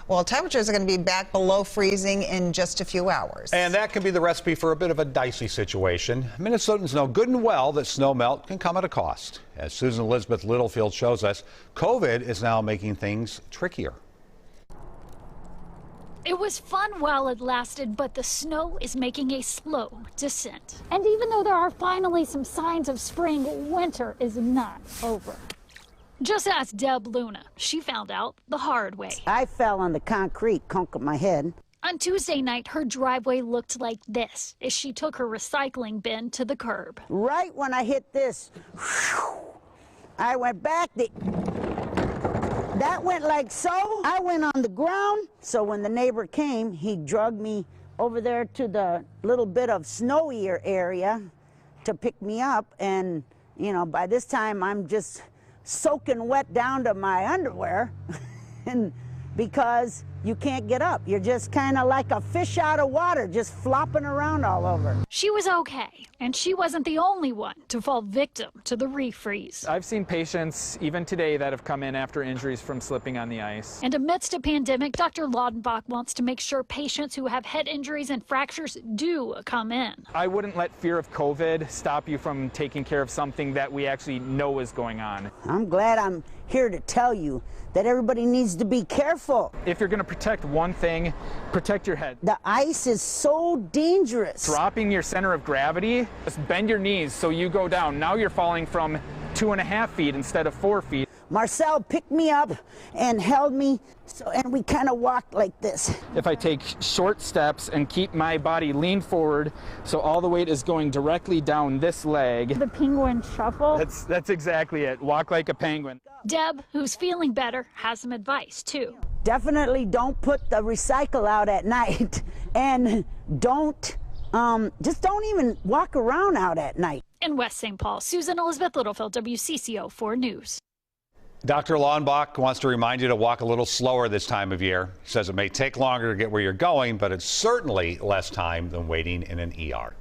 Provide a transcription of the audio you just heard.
Well, temperatures are going to be back below freezing in just a few hours. And that can be the recipe for a bit of a dicey situation. Minnesotans know good and well that snow melt can come at a cost. As Susan Elizabeth Littlefield shows us, COVID is now making things trickier. It was fun while it lasted, but the snow is making a slow descent. And even though there are finally some signs of spring, winter is not over. Just ask Deb Luna. She found out the hard way. I fell on the concrete, conquered my head. On Tuesday night, her driveway looked like this as she took her recycling bin to the curb. Right when I hit this, I went back. That went like so. I went on the ground. So when the neighbor came, he dragged me over there to the little bit of snowier area to pick me up. And, you know, by this time I'm just soaking wet down to my underwear. And because you can't get up. You're just kind of like a fish out of water, just flopping around all over. She was okay, and she wasn't the only one to fall victim to the refreeze. I've seen patients, even today, that have come in after injuries from slipping on the ice. And amidst a pandemic, Dr. Laudenbach wants to make sure patients who have head injuries and fractures do come in. I wouldn't let fear of COVID stop you from taking care of something that we actually know is going on. I'm glad I'm here to tell you that everybody needs to be careful. If you're going to protect one thing, protect your head. The ice is so dangerous. Dropping your center of gravity, just bend your knees so you go down. Now you're falling from 2.5 feet instead of 4 feet. Marcel picked me up and held me, and we kind of walked like this. If I take short steps and keep my body leaned forward so all the weight is going directly down this leg. The penguin shuffle? That's exactly it. Walk like a penguin. Deb, who's feeling better, has some advice too. Definitely don't put the recycle out at night, and just don't even walk around out at night. In West St. Paul, Susan Elizabeth Littlefield, WCCO 4 News. Dr. Laudenbach wants to remind you to walk a little slower this time of year. He says it may take longer to get where you're going, but it's certainly less time than waiting in an ER.